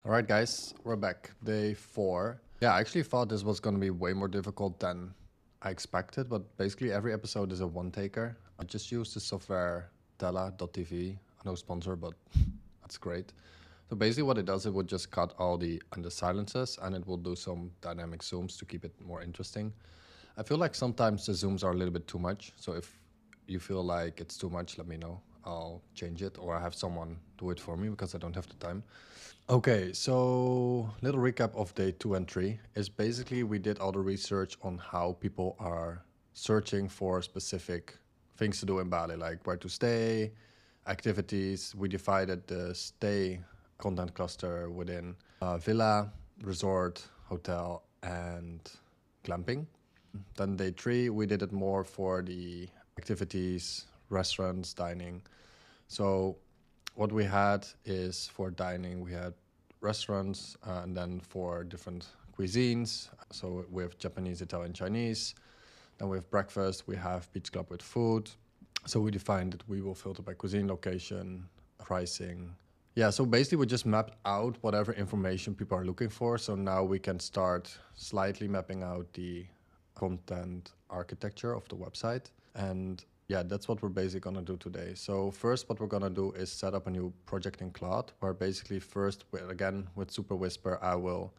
All right, guys, we're back. Day 4. Yeah, I actually thought this was going to be way more difficult than I expected, but basically every episode is a one-taker. I just used the software Tela.tv. No sponsor, but that's great. So basically what it does, it would just cut all the silences and it will do some dynamic zooms to keep it more interesting. I feel like sometimes the zooms are a little bit too much. So if you feel like it's too much, let me know. I'll change it or I have someone do it for me because I don't have the time. Okay, so little recap of day 2 and 3 is basically we did all the research on how people are searching for specific things to do in Bali, like where to stay, activities. We divided the stay content cluster within villa, resort, hotel, and glamping. Then day 3, we did it more for the activities, restaurants, dining. So what we had is for dining, we had restaurants, and then for different cuisines. So we have Japanese, Italian, Chinese. Then we have breakfast, we have beach club with food. So we defined that we will filter by cuisine, location, pricing. Yeah, so basically we just mapped out whatever information people are looking for. So now we can start slightly mapping out the content architecture of the website. And yeah, that's what we're basically gonna do today. So first, what we're gonna do is set up a new project in Claude, where basically first, again, with Super Whisper, I will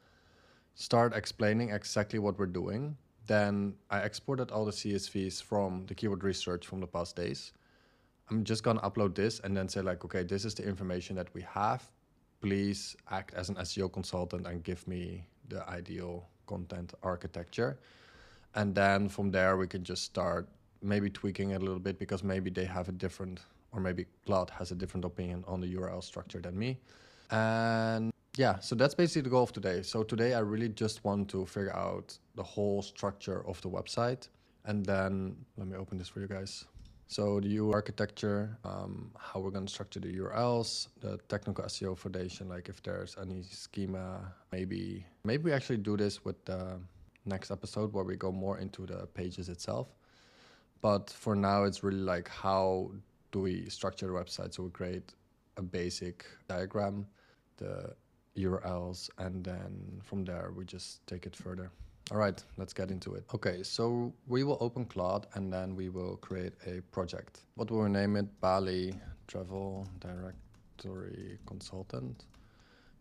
start explaining exactly what we're doing. Then I exported all the CSVs from the keyword research from the past days. I'm just gonna upload this and then say like, okay, this is the information that we have. Please act as an SEO consultant and give me the ideal content architecture. And then from there, we can just start maybe tweaking it a little bit because maybe they have a different, or maybe Claude has a different opinion on the URL structure than me. And yeah, so that's basically the goal of today. So today I really just want to figure out the whole structure of the website. And then let me open this for you guys. So the UI architecture, how we're going to structure the URLs, the technical SEO foundation, like if there's any schema, maybe we actually do this with the next episode where we go more into the pages itself. But for now, it's really like how do we structure the website? So we create a basic diagram, the URLs, and then from there, we just take it further. All right, let's get into it. Okay, so we will open Claude and then we will create a project. What will we name it? Bali Travel Directory Consultant.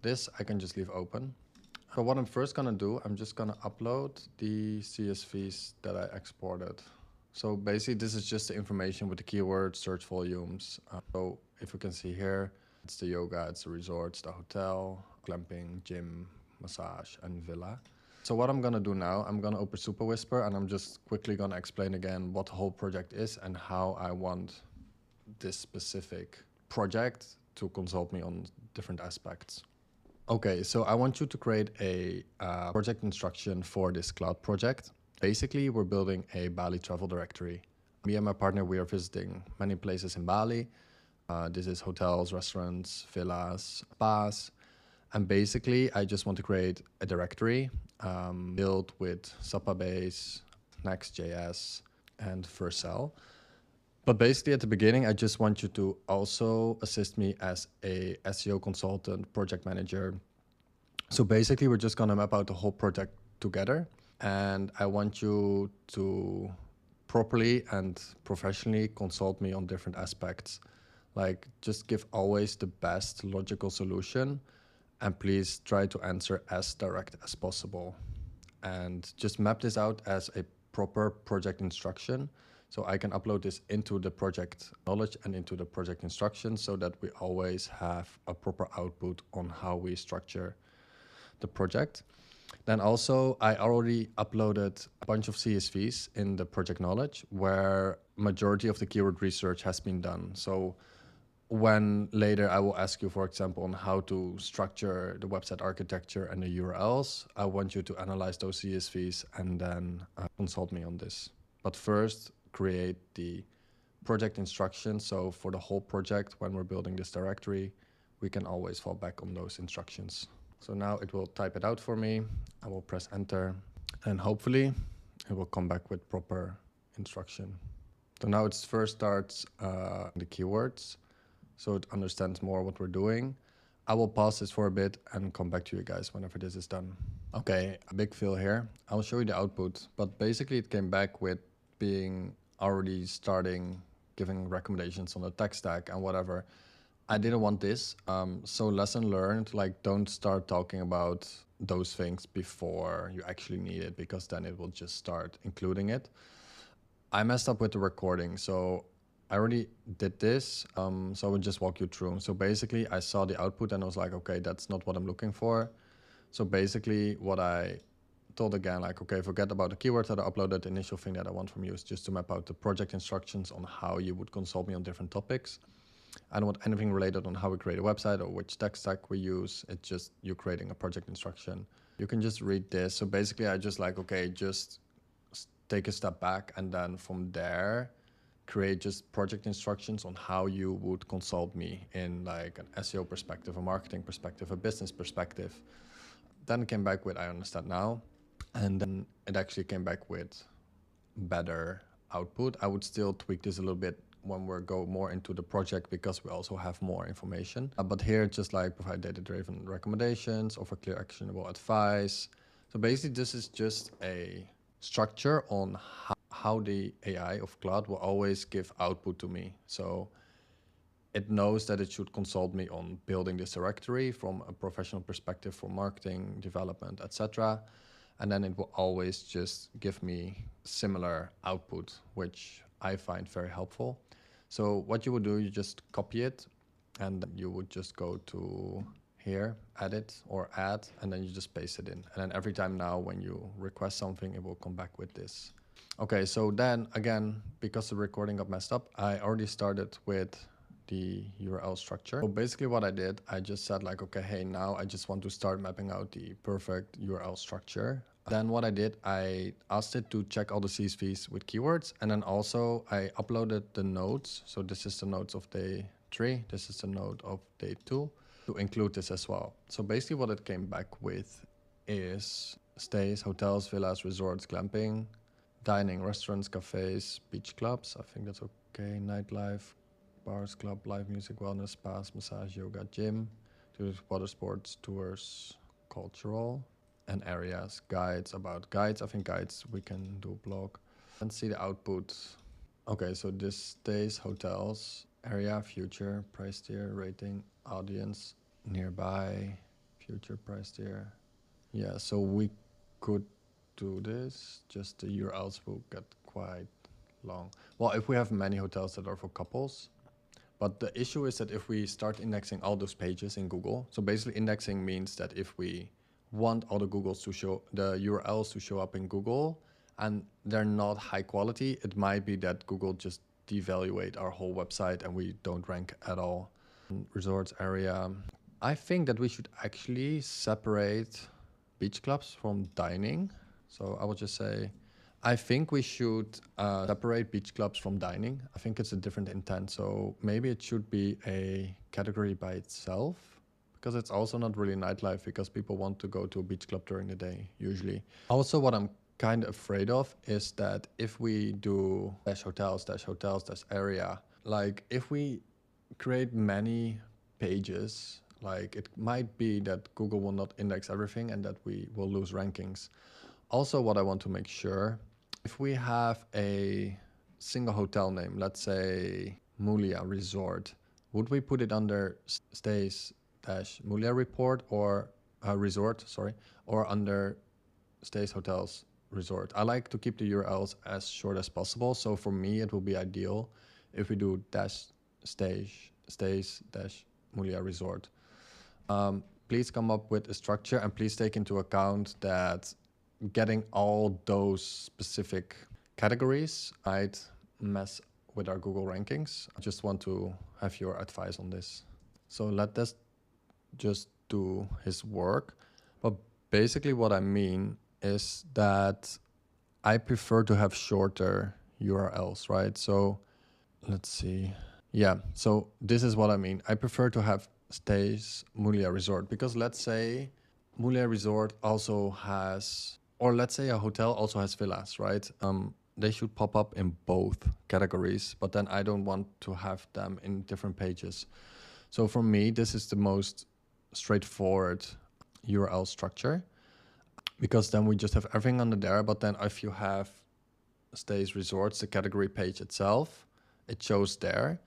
This I can just leave open. So what I'm first gonna do, I'm just gonna upload the CSVs that I exported. So basically this is just the information with the keywords, search volumes. So if you can see here, it's the yoga, it's the resorts, the hotel, glamping, gym, massage, and villa. So what I'm gonna do now, I'm gonna open Super Whisper and I'm just quickly gonna explain again what the whole project is and how I want this specific project to consult me on different aspects. Okay, so I want you to create a project instruction for this Claude project. Basically, we're building a Bali travel directory. Me and my partner, we are visiting many places in Bali. This is hotels, restaurants, villas, spas. And basically, I just want to create a directory built with Supabase, Next.js, and Vercel. But basically, at the beginning, I just want you to also assist me as a SEO consultant, project manager. So basically, we're just going to map out the whole project together. And I want you to properly and professionally consult me on different aspects. Like, just give always the best logical solution. And please try to answer as direct as possible. And just map this out as a proper project instruction. So I can upload this into the project knowledge and into the project instructions so that we always have a proper output on how we structure the project. Then also, I already uploaded a bunch of CSVs in the project knowledge where majority of the keyword research has been done. So when later I will ask you, for example, on how to structure the website architecture and the URLs, I want you to analyze those CSVs and then consult me on this. But first, create the project instructions. So for the whole project, when we're building this directory, we can always fall back on those instructions. So now it will type it out for me. I will press enter and hopefully it will come back with proper instruction. So now it first starts the keywords. So it understands more what we're doing. I will pause this for a bit and come back to you guys whenever this is done. Okay, a big fill here. I'll show you the output, but basically it came back with being already starting giving recommendations on the tech stack and whatever. I didn't want this. So lesson learned, like don't start talking about those things before you actually need it, because then it will just start including it. I messed up with the recording, so I already did this. So I will just walk you through. So basically I saw the output and I was like, okay, that's not what I'm looking for. So basically what I told again, like, okay, forget about the keywords that I uploaded. The initial thing that I want from you is just to map out the project instructions on how you would consult me on different topics. I don't want anything related on how we create a website or which tech stack we use. It's just you creating a project instruction. You can just read this. So basically I just like, okay, just take a step back and then from there create just project instructions on how you would consult me in like an SEO perspective, a marketing perspective, a business perspective. Then it came back with, I understand now. And then it actually came back with better output. I would still tweak this a little bit when we go more into the project because we also have more information. But here, just like provide data-driven recommendations, offer clear actionable advice. So basically, this is just a structure on how the AI of Claude will always give output to me. So it knows that it should consult me on building this directory from a professional perspective for marketing, development, etc. And then it will always just give me similar output, which I find very helpful. So what you would do, you just copy it and then you would just go to here, edit or add, and then you just paste it in. And then every time now when you request something, it will come back with this. Okay, so then again, because the recording got messed up, I already started with the URL structure. So basically what I did, I just said like, okay, hey, now I just want to start mapping out the perfect URL structure. Then what I did, I asked it to check all the CSVs with keywords. And then also I uploaded the nodes. So this is the nodes of day 3. This is the node of day 2 to include this as well. So basically what it came back with is stays, hotels, villas, resorts, glamping, dining, restaurants, cafes, beach clubs. I think that's okay. Nightlife, bars, club, live music, wellness, spas, massage, yoga, gym, water sports, tours, cultural, and areas, guides. About guides, I think guides we can do blog. And see the output. Okay, so this stays, hotels, area, future, price tier, rating, audience, nearby, future, price tier. Yeah, so we could do this, just the URLs will get quite long. Well, if we have many hotels that are for couples, but the issue is that if we start indexing all those pages in Google, so basically indexing means that if we want all the the URLs to show up in Google and they're not high quality, it might be that Google just devaluate our whole website and we don't rank at all. Resorts area. I think that we should actually separate beach clubs from dining. So I would just say, I think we should separate beach clubs from dining. I think it's a different intent. So maybe it should be a category by itself, because it's also not really nightlife, because people want to go to a beach club during the day usually. Also, what I'm kind of afraid of is that if we do dash hotels, area, like if we create many pages, like it might be that Google will not index everything and that we will lose rankings. Also, what I want to make sure, if we have a single hotel name, let's say Mulia Resort, would we put it under stays-Mulia report or resort, sorry, or under stays hotels resort? I like to keep the URLs as short as possible. So for me, it will be ideal if we do stays-Mulia resort. Please come up with a structure and please take into account that getting all those specific categories might mess with our Google rankings. I just want to have your advice on this. So let us just do his work. But basically what I mean is that I prefer to have shorter URLs, right? So let's see. Yeah, so this is what I mean. I prefer to have stays Mulia Resort, because let's say Mulia Resort also has, or let's say a hotel also has villas, right? They should pop up in both categories, but then I don't want to have them in different pages. So for me, this is the most straightforward URL structure, because then we just have everything under there. But then if you have stays resorts, the category page itself, it shows there.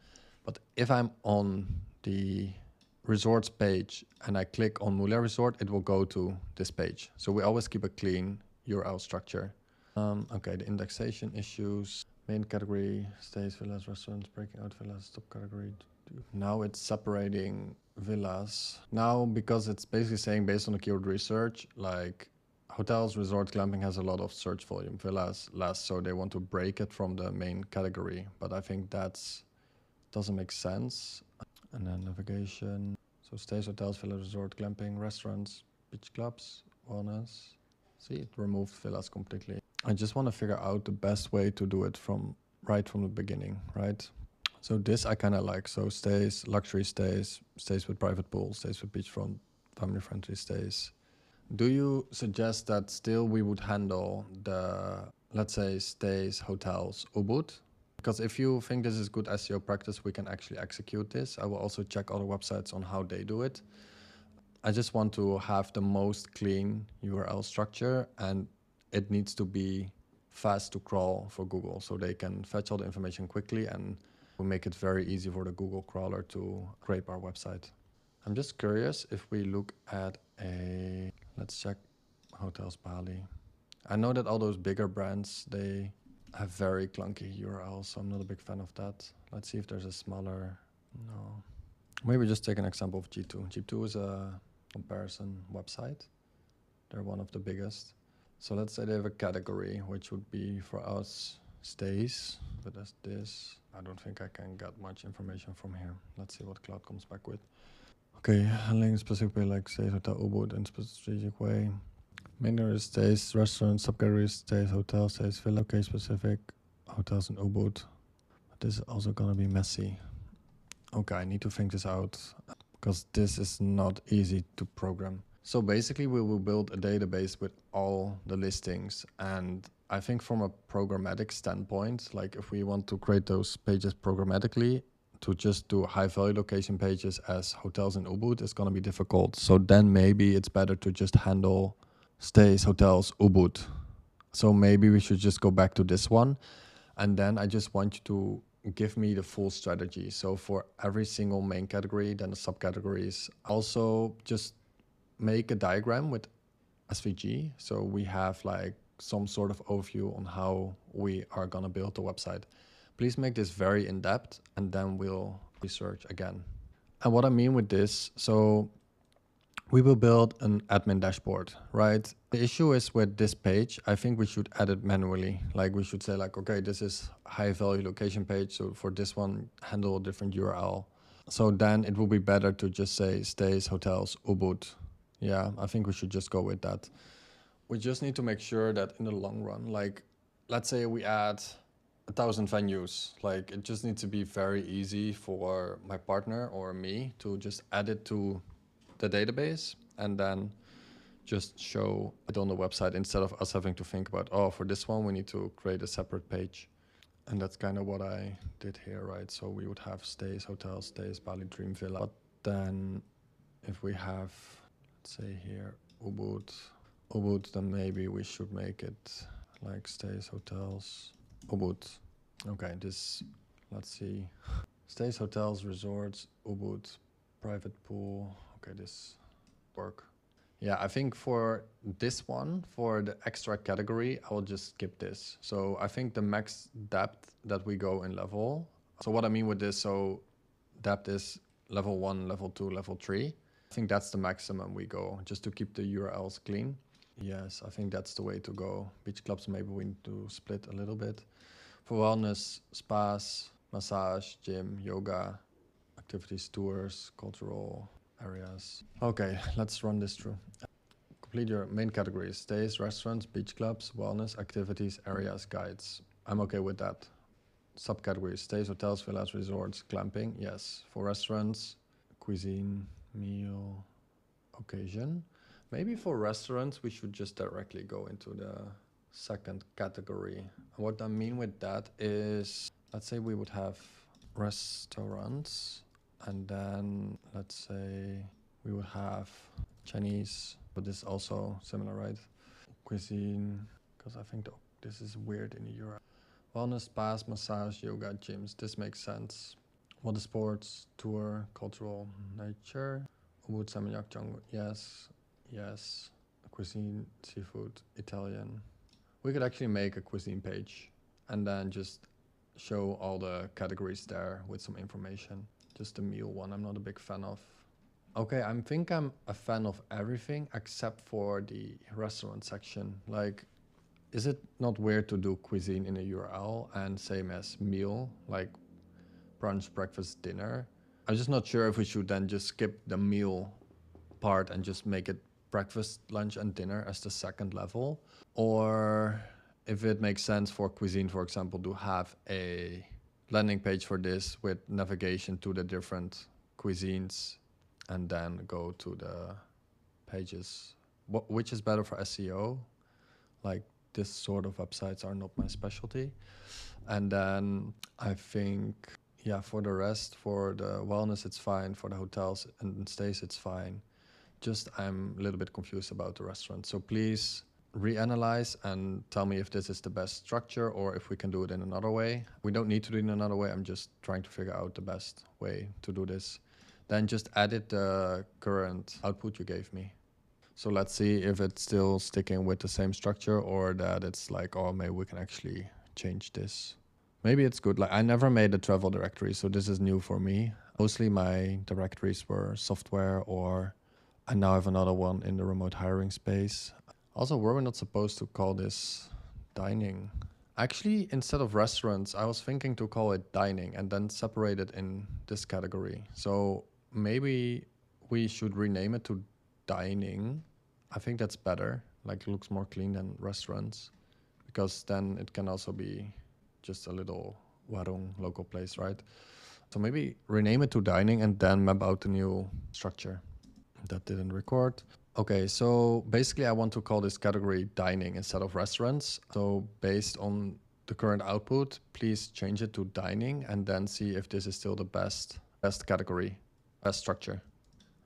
But if I'm on the resorts page and I click on Moulin Resort, it will go to this page. So we always keep a clean URL structure. Okay, the indexation issues, main category, stays, villas, restaurants, breaking out villas, top category. Now it's separating villas. Now, because it's basically saying based on the keyword research, like hotels, resorts, glamping has a lot of search volume, villas less, so they want to break it from the main category. But I think that's doesn't make sense. And then navigation. So stays, hotels, villas, resort, glamping, restaurants, beach clubs, wellness. See, it removed villas completely. I just want to figure out the best way to do it right from the beginning, right? So this I kind of like. So stays, luxury stays, stays with private pool, stays with beachfront, family-friendly stays. Do you suggest that still we would handle the, let's say, stays, hotels, Ubud? Because if you think this is good SEO practice, we can actually execute this. I will also check other websites on how they do it. I just want to have the most clean URL structure, and it needs to be fast to crawl for Google, so they can fetch all the information quickly, and we make it very easy for the Google crawler to scrape our website. I'm just curious if we look at let's check Hotels Bali. I know that all those bigger brands, they have very clunky URLs, so I'm not a big fan of that. Let's see if there's a smaller, no. Maybe just take an example of G2. G2 is a comparison website. They're one of the biggest. So let's say they have a category, which would be for us stays, but as this, I don't think I can get much information from here. Let's see what Claude comes back with. Okay, handling specifically like stays, hotel, Ubud in strategic way. Mainly stays, restaurants, subcategories, stays, hotels, stays, villa, okay, specific, hotels and Ubud. But this is also gonna be messy. Okay, I need to think this out because this is not easy to program. So basically we will build a database with all the listings, and I think from a programmatic standpoint, like if we want to create those pages programmatically, to just do high value location pages as hotels and Ubud is gonna be difficult. So then maybe it's better to just handle stays, hotels, Ubud. So maybe we should just go back to this one. And then I just want you to give me the full strategy. So for every single main category, then the subcategories. Also just make a diagram with SVG. So we have like some sort of overview on how we are gonna build the website. Please make this very in-depth, and then we'll research again. And what I mean with this, so we will build an admin dashboard, right? The issue is with this page, I think we should add it manually. Like we should say like, okay, this is high value location page. So for this one, handle a different URL. So then it will be better to just say stays, hotels, Ubud. Yeah, I think we should just go with that. We just need to make sure that in the long run, like let's say we add 1,000 venues, like it just needs to be very easy for my partner or me to just add it to the database and then just show it on the website instead of us having to think about, oh, for this one we need to create a separate page. And that's kind of what I did here, right? So we would have stays, hotels, stays, Bali Dream Villa. But then if we have, let's say here, Ubud, then maybe we should make it like stays, hotels, Ubud. Okay, this, let's see. Stays, hotels, resorts, Ubud, private pool. Okay, this work. Yeah, I think for this one, for the extra category, I will just skip this. So I think the max depth that we go in level. So what I mean with this, so depth is level 1, level 2, level 3. I think that's the maximum we go, just to keep the URLs clean. Yes, I think that's the way to go. Beach clubs, maybe we need to split a little bit. For wellness, spas, massage, gym, yoga, activities, tours, cultural areas. Okay, let's run this through. Complete your main categories: stays, restaurants, beach clubs, wellness, activities, areas, guides. I'm okay with that. Subcategories: stays, hotels, villas, resorts, glamping. Yes. For restaurants, cuisine, meal, occasion. Maybe for restaurants, we should just directly go into the second category. What I mean with that is, let's say we would have restaurants, and then let's say we would have Chinese, but this is also similar, right? Cuisine, because I think this is weird in the URL. Wellness, spas, massage, yoga, gyms. This makes sense. Water sports, tour, cultural, nature. Ubud, Seminyak, jungle. Yes, yes. Cuisine, seafood, Italian. We could actually make a cuisine page and then just show all the categories there with some information. Just the meal one, I'm not a big fan of. Okay, I think I'm a fan of everything except for the restaurant section. Like, is it not weird to do cuisine in a URL and same as meal, like brunch, breakfast, dinner? I'm just not sure if we should then just skip the meal part and just make it breakfast, lunch, and dinner as the second level. Or if it makes sense for cuisine, for example, to have a landing page for this with navigation to the different cuisines and then go to the pages. Which is better for SEO? Like, this sort of websites are not my specialty. And then I think, yeah, for the rest, for the wellness, it's fine. For the hotels and stays, it's fine. Just I'm a little bit confused about the restaurant. So please reanalyze and tell me if this is the best structure or if we can do it in another way. We don't need to do it in another way. I'm just trying to figure out the best way to do this. Then just edit the current output you gave me. So let's see if it's still sticking with the same structure or that it's like, oh, maybe we can actually change this. Maybe it's good. Like, I never made a travel directory, so this is new for me. Mostly my directories were software, or I now have another one in the remote hiring space. Also, were we not supposed to call this dining? Actually, instead of restaurants, I was thinking to call it dining and then separate it in this category. So maybe we should rename it to dining. I think that's better. Like, it looks more clean than restaurants, because then it can also be just a little warung local place, right? So maybe rename it to dining and then map out the new structure. That didn't record. Okay, so basically I want to call this category dining instead of restaurants. So based on the current output, please change it to dining and then see if this is still the best category, best structure.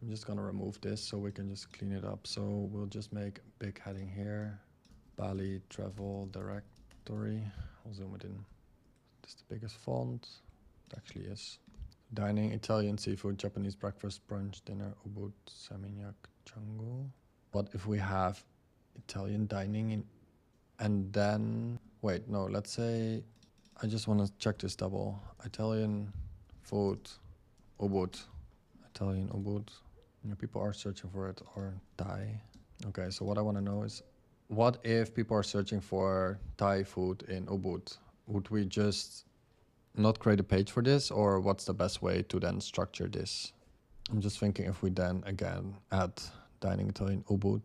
I'm just gonna remove this so we can just clean it up. So we'll just make a big heading here. Bali travel directory. I'll zoom it in. This is the biggest font. It actually is. Dining, Italian, seafood, Japanese breakfast, brunch, dinner, Ubud, Seminyak, Canggu. What if we have Italian dining in, and then, wait, no, let's say, I just want to check this double. Italian food, Ubud, Italian Ubud. People are searching for it, or Thai. Okay, so what I want to know is, what if people are searching for Thai food in Ubud? Would we just not create a page for this, or what's the best way to then structure this? I'm just thinking if we then again add dining Italian Ubud.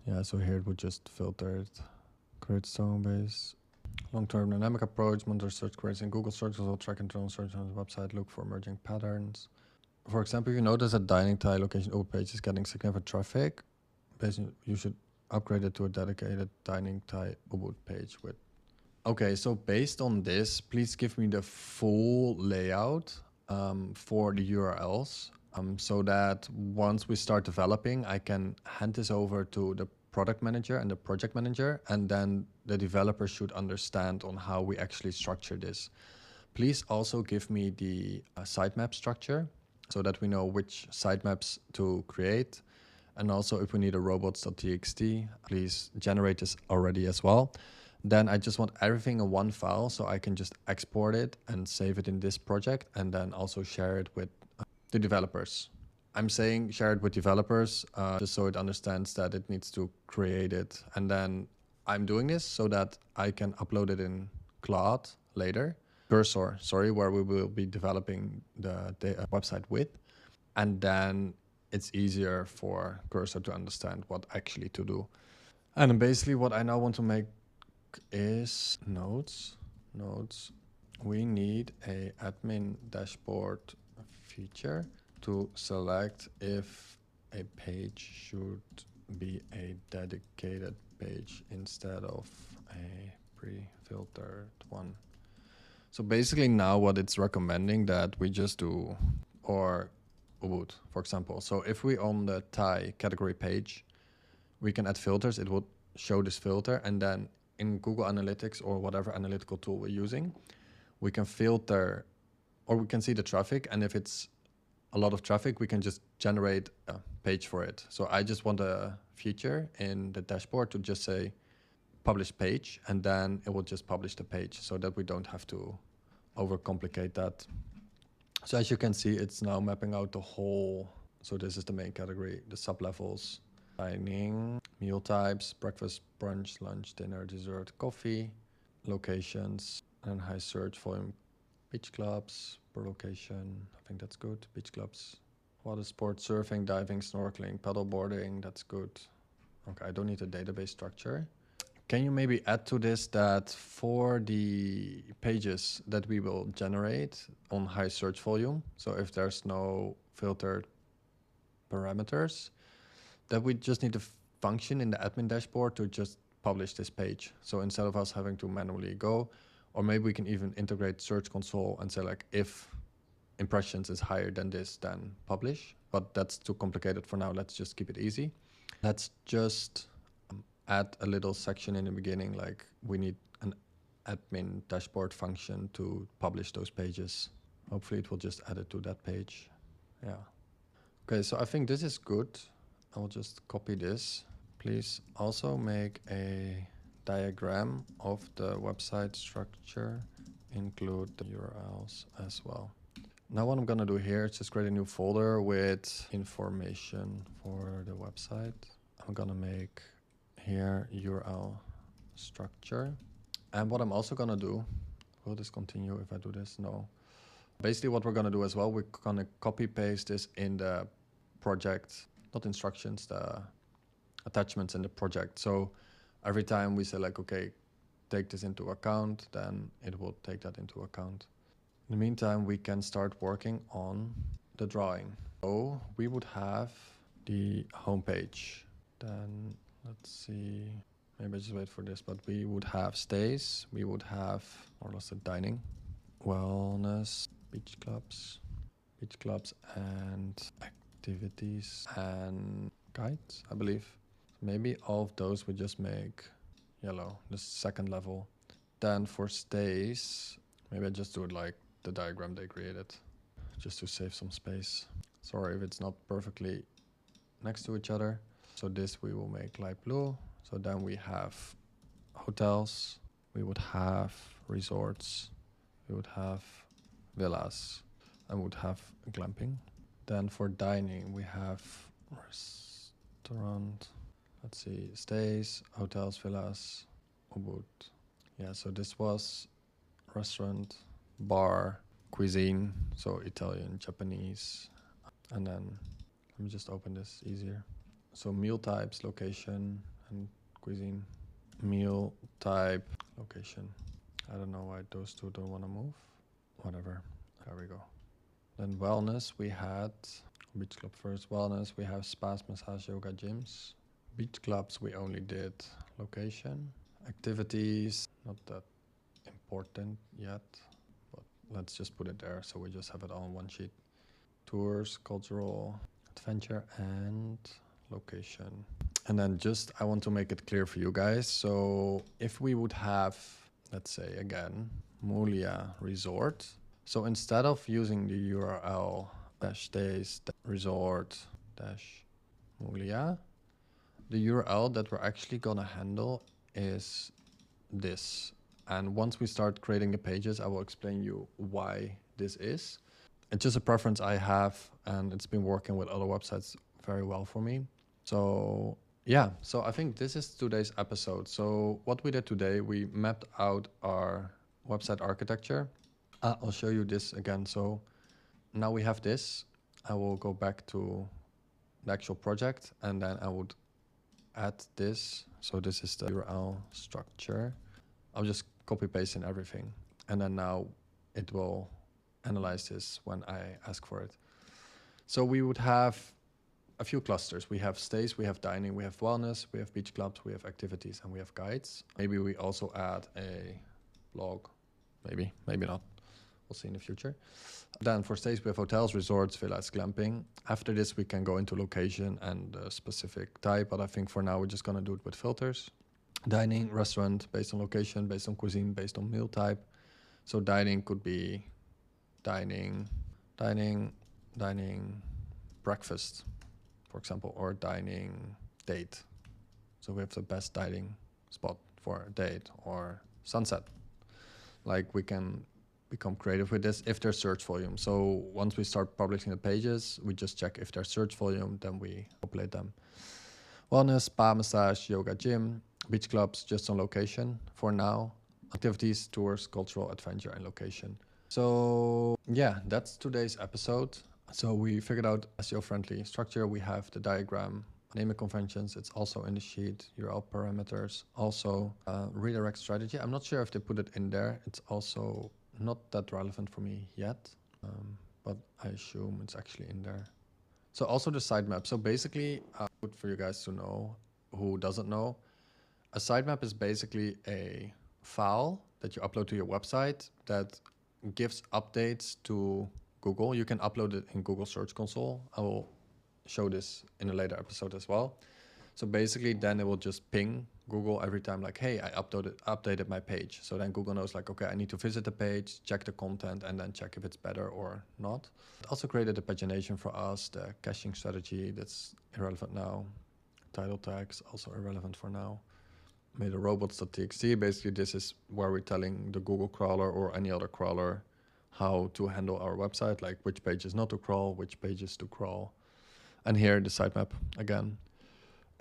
Yeah, so here it would just filter it. Create stone base. Long-term dynamic approach, monitor search queries in Google search, also track internal search on the website, look for emerging patterns. For example, if you notice that dining Thai location Ubud page is getting significant traffic, you should upgrade it to a dedicated dining Thai Ubud page with. Okay, so based on this, please give me the full layout for the URLs so that once we start developing, I can hand this over to the product manager and the project manager, and then the developer should understand on how we actually structure this. Please also give me the sitemap structure so that we know which sitemaps to create. And also, if we need a robots.txt, please generate this already as well. Then I just want everything in one file so I can just export it and save it in this project, and then also share it with the developers. I'm saying share it with developers just so it understands that it needs to create it. And then I'm doing this so that I can upload it in Claude later. Cursor, sorry, where we will be developing the website with. And then it's easier for Cursor to understand what actually to do. And then basically what I now want to make is notes. We need a admin dashboard feature to select if a page should be a dedicated page instead of a pre-filtered one. So basically now what it's recommending that we just do, or Ubud, for example. So if we on the Thai category page, we can add filters. It would show this filter, and then in Google Analytics or whatever analytical tool we're using, we can filter, or we can see the traffic, and if it's a lot of traffic, we can just generate a page for it. So I just want a feature in the dashboard to just say publish page, and then it will just publish the page so that we don't have to overcomplicate that. So as you can see, it's now mapping out the whole. So this is the main category, the sub-levels, dining, meal types, breakfast, brunch, lunch, dinner, dessert, coffee, locations, and high search volume, beach clubs per location. I think that's good. Beach clubs, water sports, surfing, diving, snorkeling, paddleboarding. That's good. Okay, I don't need a database structure. Can you maybe add to this that for the pages that we will generate on high search volume, so if there's no filtered parameters, that we just need a function in the admin dashboard to just publish this page. So instead of us having to manually go, or maybe we can even integrate Search Console and say like, if impressions is higher than this, then publish. But that's too complicated for now. Let's just keep it easy. Let's just add a little section in the beginning, like we need an admin dashboard function to publish those pages. Hopefully it will just add it to that page. Yeah. Okay, so I think this is good. I will just copy this. Please also make a diagram of the website structure, include the URLs as well. Now what I'm gonna do here is just create a new folder with information for the website. I'm gonna make here URL structure. And what I'm also gonna do, will this continue if I do this? No. Basically what we're gonna do as well, we're gonna copy paste this in the project, not instructions, the attachments in the project. So every time we say like, okay, take this into account, then it will take that into account. In the meantime, we can start working on the drawing. So we would have the homepage. Then let's see, maybe I just wait for this, but we would have stays, we would have more or less the dining, wellness, beach clubs, and activities and guides, I believe. Maybe all of those we just make yellow, the second level. Then for stays, maybe I just do it like the diagram they created, just to save some space. Sorry if it's not perfectly next to each other. So this we will make light blue. So then we have hotels, we would have resorts, we would have villas, and we would have glamping. Then for dining, we have restaurant, let's see, stays, hotels, villas, Ubud. Yeah, so this was restaurant, bar, cuisine, so Italian, Japanese, and then let me just open this easier. So meal types, location, and cuisine. Meal type, location. I don't know why those two don't want to move. Whatever. There we go. Then wellness, we had beach club first. Wellness, we have spas, massage, yoga, gyms. Beach clubs, we only did location. Activities, not that important yet, but let's just put it there so we just have it all on one sheet. Tours, cultural, adventure, and location. And then just, I want to make it clear for you guys. So if we would have, let's say again, Mulia Resort. So instead of using the URL -stays resort -Mulia, the URL that we're actually gonna handle is this. And once we start creating the pages, I will explain you why this is. It's just a preference I have, and it's been working with other websites very well for me. So yeah, so I think this is today's episode. So what we did today, we mapped out our website architecture. I'll show you this again. So now we have this. I will go back to the actual project, and then I would add this. So this is the URL structure. I'll just copy paste in everything. And then now it will analyze this when I ask for it. So we would have a few clusters. We have stays, we have dining, we have wellness, we have beach clubs, we have activities, and we have guides. Maybe we also add a blog, maybe not. we'll see in the future. Then for stays, we have hotels, resorts, villas, glamping. After this, we can go into location and a specific type, but I think for now, we're just gonna do it with filters. Dining, restaurant, based on location, based on cuisine, based on meal type. So dining could be dining, breakfast, for example, or dining date. So we have the best dining spot for a date or sunset. Like we can become creative with this if there's search volume. So once we start publishing the pages, we just check if there's search volume, then we populate them. Wellness, spa, massage, yoga, gym, beach clubs, just on location for now. Activities, tours, cultural, adventure, and location. So yeah, that's today's episode. So we figured out SEO-friendly structure. We have the diagram, naming conventions. It's also in the sheet, URL parameters. Also redirect strategy. I'm not sure if they put it in there. It's also not that relevant for me yet, but I assume it's actually in there. So also the sitemap. So basically, good for you guys to know who doesn't know. A sitemap is basically a file that you upload to your website that gives updates to Google. You can upload it in Google Search Console. I will show this in a later episode as well. So basically then it will just ping Google every time like, hey, I updated my page. So then Google knows like, okay, I need to visit the page, check the content, and then check if it's better or not. It also created the pagination for us, the caching strategy that's irrelevant now. Title tags also irrelevant for now. Made a Robots.txt. Basically this is where we're telling the Google crawler or any other crawler how to handle our website, like which pages not to crawl, which pages to crawl. And here the sitemap again.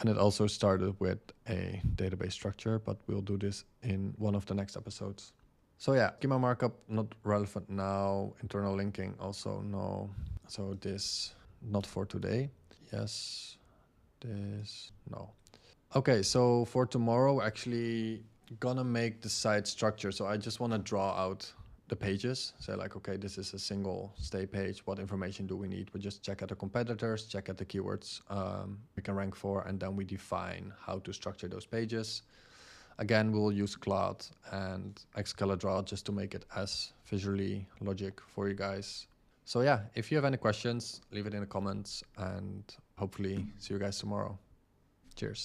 And it also started with a database structure, but we'll do this in one of the next episodes. So yeah, schema markup, not relevant now. Internal linking, also no. So this, not for today. Yes, this, no. Okay, so for tomorrow, we're actually gonna make the site structure. So I just wanna draw out the pages. Say like, okay, this is a single stay page. What information do we need? We just check at the competitors, check at the keywords we can rank for, and then we define how to structure those pages. Again, we'll use Claude and Excalibur just to make it as visually logic for you guys. So yeah, if you have any questions, leave it in the comments and hopefully see you guys tomorrow. Cheers.